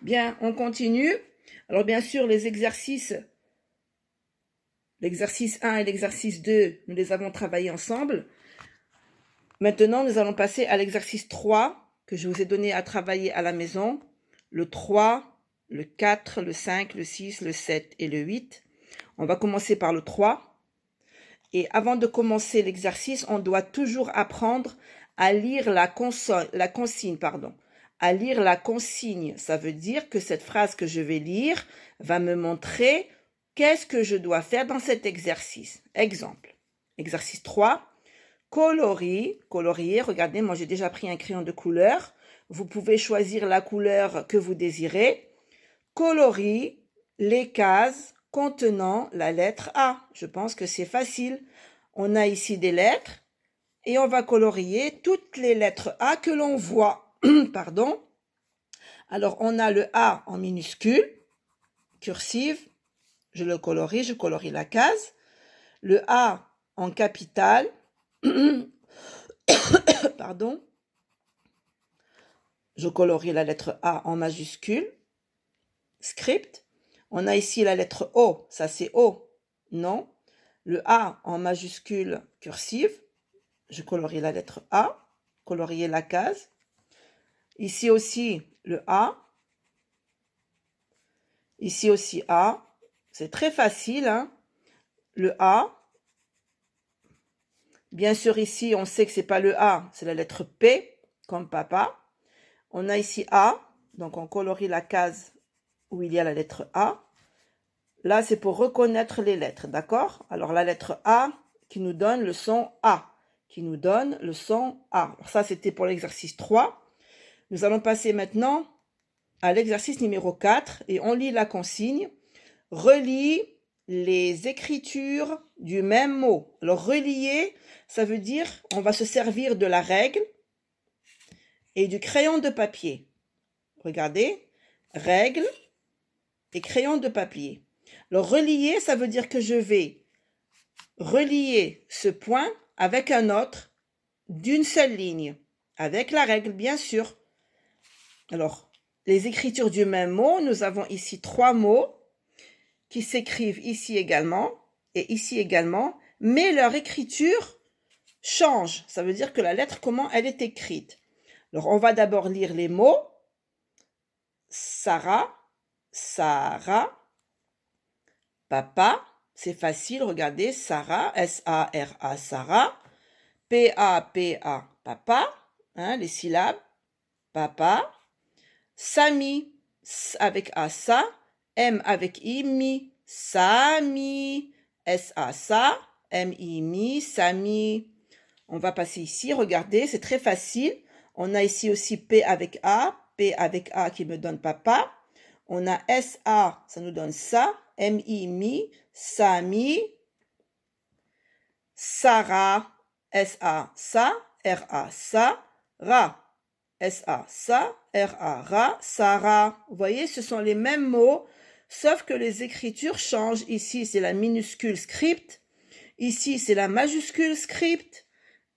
Bien, on continue. Alors bien sûr, l'exercice 1 et l'exercice 2, nous les avons travaillés ensemble. Maintenant, nous allons passer à l'exercice 3 que je vous ai donné à travailler à la maison. Le 3, le 4, le 5, le 6, le 7 et le 8. On va commencer par le 3. Et avant de commencer l'exercice, on doit toujours apprendre à lire la consigne. À lire la consigne, ça veut dire que cette phrase que je vais lire va me montrer qu'est-ce que je dois faire dans cet exercice. Exemple, exercice 3, colorier, regardez, moi j'ai déjà pris un crayon de couleur. Vous pouvez choisir la couleur que vous désirez. Colorie les cases contenant la lettre A. Je pense que c'est facile. On a ici des lettres et on va colorier toutes les lettres A que l'on voit. Pardon. Alors, on a le A en minuscule, cursive. Je le colorie, je colorie la case. Le A en capital. Pardon. Je colorie la lettre A en majuscule. Script. On a ici la lettre O, ça c'est O, non. Le A en majuscule cursive, je colorie la lettre A, colorier la case. Ici aussi le A, ici aussi A, c'est très facile, hein? Le A. Bien sûr ici on sait que c'est pas le A, c'est la lettre P, comme papa. On a ici A, donc on colorie la case où il y a la lettre A. Là, c'est pour reconnaître les lettres, d'accord? Alors, la lettre A qui nous donne le son A, Alors, ça, c'était pour l'exercice 3. Nous allons passer maintenant à l'exercice numéro 4 et on lit la consigne. Relie les écritures du même mot. Alors, relier, ça veut dire on va se servir de la règle et du crayon de papier. Regardez, règle et crayon de papier. Alors, relier, ça veut dire que je vais relier ce point avec un autre d'une seule ligne, avec la règle, bien sûr. Alors, les écritures du même mot, nous avons ici 3 mots qui s'écrivent ici également et ici également, mais leur écriture change. Ça veut dire que la lettre, comment elle est écrite. Alors, on va d'abord lire les mots. Sarah, Sarah, papa, c'est facile, regardez, Sarah, S-A-R-A, Sarah, P-A-P-A, papa, hein, les syllabes, papa, Sami, avec A, sa, M avec I, mi, Sami, S-A, sa, M-I, mi, Sami. On va passer ici, regardez, c'est très facile. On a ici aussi P avec A qui me donne papa. On a S-A, ça nous donne ça, M-I, mi, Sami, Sarah, S-A, sa, R-A, sa, Ra, S-A, sa, R-A, Ra, Sarah. Vous voyez, ce sont les mêmes mots, sauf que les écritures changent. Ici, c'est la minuscule script. Ici, c'est la majuscule script.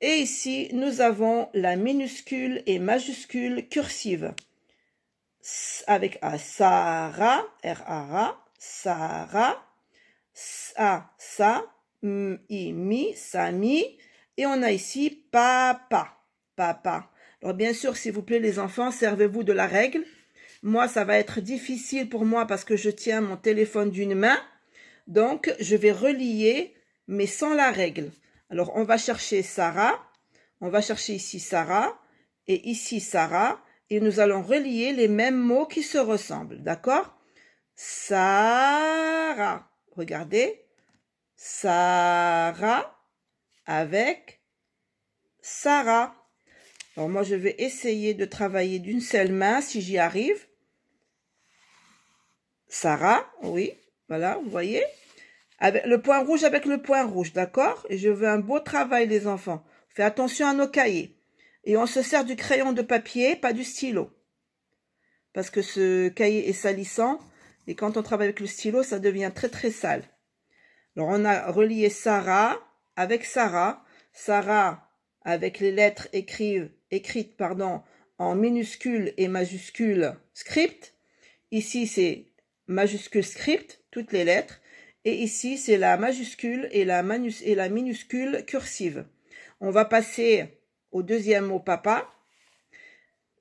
Et ici, nous avons la minuscule et majuscule cursive. Avec A, Sarah, R-A-Ra, Sarah, Sa, sa, I, mi, Sami. Et on a ici papa, papa. Alors bien sûr, s'il vous plaît les enfants, servez-vous de la règle. Moi, ça va être difficile pour moi parce que je tiens mon téléphone d'une main. Donc, je vais relier, mais sans la règle. Alors, on va chercher Sarah. On va chercher ici Sarah et ici Sarah. Et nous allons relier les mêmes mots qui se ressemblent. D'accord? Sarah. Regardez. Sarah avec Sarah. Alors, moi, je vais essayer de travailler d'une seule main si j'y arrive. Sarah, oui. Voilà, vous voyez? Avec le point rouge, d'accord? Et je veux un beau travail, les enfants. Faites attention à nos cahiers. Et on se sert du crayon de papier, pas du stylo. Parce que ce cahier est salissant. Et quand on travaille avec le stylo, ça devient très très sale. Alors, on a relié Sarah avec Sarah. Sarah avec les lettres écrites en minuscules et majuscules script. Ici, c'est majuscule script, toutes les lettres. Et ici, c'est la majuscule et la minuscule cursive. On va passer au deuxième mot papa.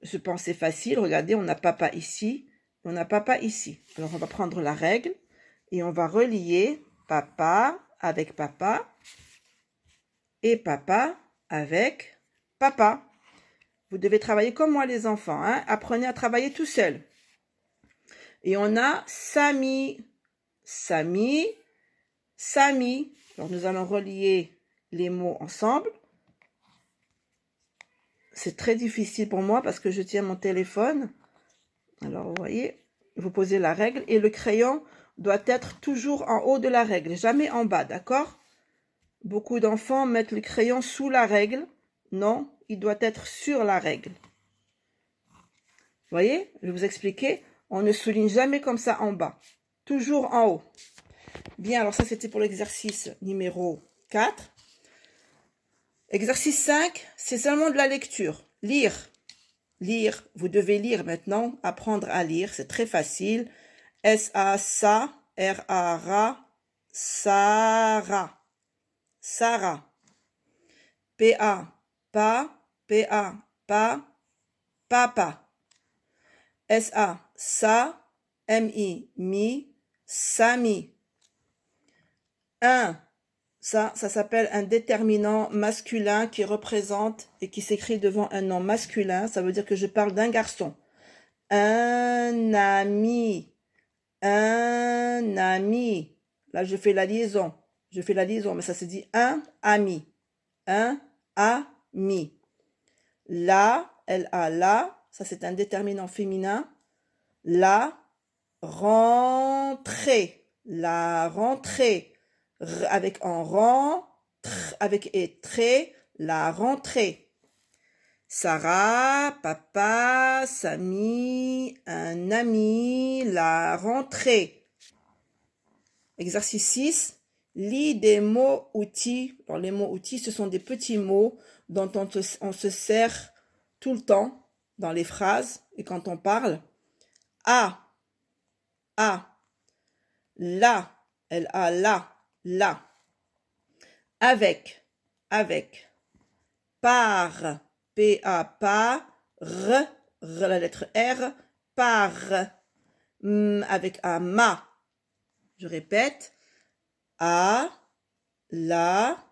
Je pense que c'est facile. Regardez, on a papa ici, on a papa ici. Alors, on va prendre la règle et on va relier papa avec papa et papa avec papa. Vous devez travailler comme moi les enfants, hein? Apprenez à travailler tout seul. Et on a Sami, Sami, Sami. Alors nous allons relier les mots ensemble. C'est très difficile pour moi parce que je tiens mon téléphone. Alors vous voyez, vous posez la règle et le crayon doit être toujours en haut de la règle, jamais en bas, d'accord? Beaucoup d'enfants mettent le crayon sous la règle. Non, il doit être sur la règle. Vous voyez, je vais vous expliquer. On ne souligne jamais comme ça en bas. Toujours en haut. Bien, alors ça c'était pour l'exercice numéro 4. Exercice 5, c'est seulement de la lecture. Lire. Lire, vous devez lire maintenant, apprendre à lire, c'est très facile. S-A, sa, R-A, ra, Sarah. Sarah. P-A, pa, P-A, pa, papa. S-A, sa, M-I, mi, Sami. 1. Ça s'appelle un déterminant masculin qui représente et qui s'écrit devant un nom masculin. Ça veut dire que je parle d'un garçon. Un ami. Un ami. Là, je fais la liaison. Je fais la liaison, mais ça se dit un ami. Un ami. La, L-A, la. Ça, c'est un déterminant féminin. La rentrée. La rentrée. Avec un rang, avec et trait, la rentrée. Sarah, papa, Sami, un ami, la rentrée. Exercice 6. Lis des mots-outils. Alors, les mots-outils, ce sont des petits mots dont on se sert tout le temps dans les phrases et quand on parle. A, la, L-A, la, avec, par, P-A, par, r, la lettre R, par, avec un ma, je répète, à, la,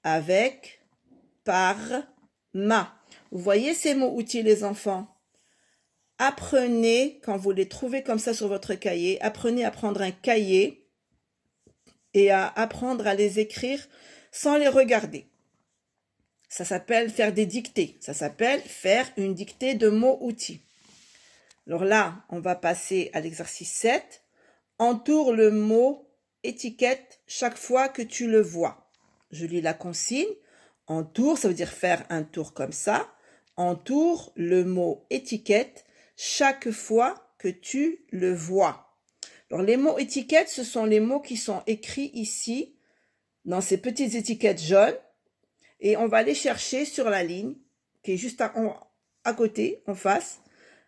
avec, par, ma. Vous voyez ces mots-outils, les enfants? Apprenez, quand vous les trouvez comme ça sur votre cahier, apprenez à prendre un cahier et à apprendre à les écrire sans les regarder. Ça s'appelle faire des dictées. Ça s'appelle faire une dictée de mots-outils. Alors là, on va passer à l'exercice 7. Entoure le mot étiquette chaque fois que tu le vois. Je lis la consigne. Entoure, ça veut dire faire un tour comme ça. Entoure le mot étiquette chaque fois que tu le vois. Alors, les mots étiquettes, ce sont les mots qui sont écrits ici, dans ces petites étiquettes jaunes. Et on va les chercher sur la ligne, qui est juste à côté, en face.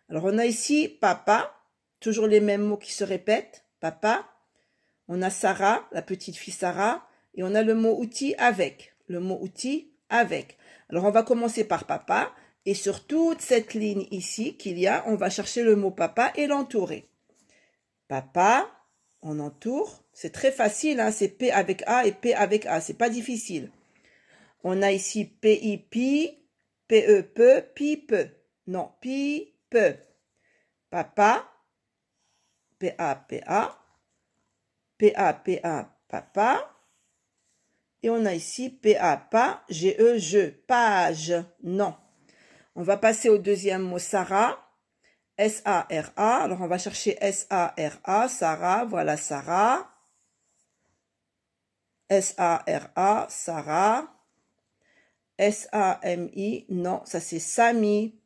Alors, on a ici papa, toujours les mêmes mots qui se répètent, papa. On a Sarah, la petite fille Sarah. Et on a le mot outil avec, le mot outil avec. Alors, on va commencer par papa. Et sur toute cette ligne ici qu'il y a, on va chercher le mot papa et l'entourer. Papa, on entoure. C'est très facile, hein? C'est P avec A et P avec A. C'est pas difficile. On a ici P-I-P, P-E-P, Pi-Pe. Non, Pi-Pe. Papa, P-A-P-A, P-A-P-A, papa. Et on a ici P-A-P-A, G-E, je. Page, non. On va passer au deuxième mot, Sarah. S-A-R-A. Alors, on va chercher S-A-R-A. Sarah, voilà Sarah. S-A-R-A, Sarah. S-A-M-I, non, ça c'est Sami.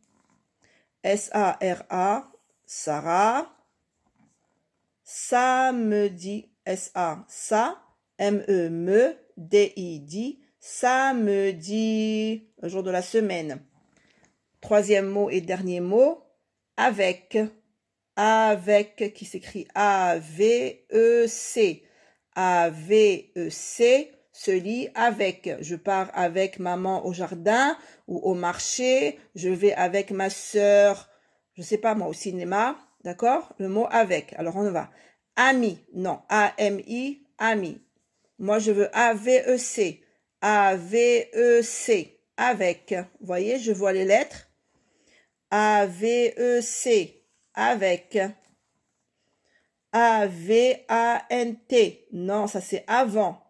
S-A-R-A, Sarah. Samedi, S-A, ça. M-E, D-I-D, samedi, le jour de la semaine. Troisième mot et dernier mot, avec. avec, qui s'écrit A-V-E-C. A-V-E-C se lit avec. Je pars avec maman au jardin ou au marché. Je vais avec ma sœur, je sais pas moi, au cinéma. D'accord? Le mot avec. Alors on va. Ami. Non. A-M-I. Ami. Moi je veux A-V-E-C. A-V-E-C. Avec. Vous voyez, je vois les lettres. A-V-E-C. Avec. A-V-A-N-T. Non, ça c'est avant.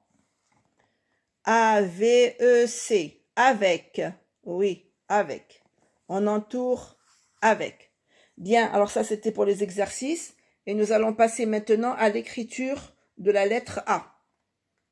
A-V-E-C. Avec. Oui, avec. On entoure avec. Bien, alors ça c'était pour les exercices. Et nous allons passer maintenant à l'écriture de la lettre A.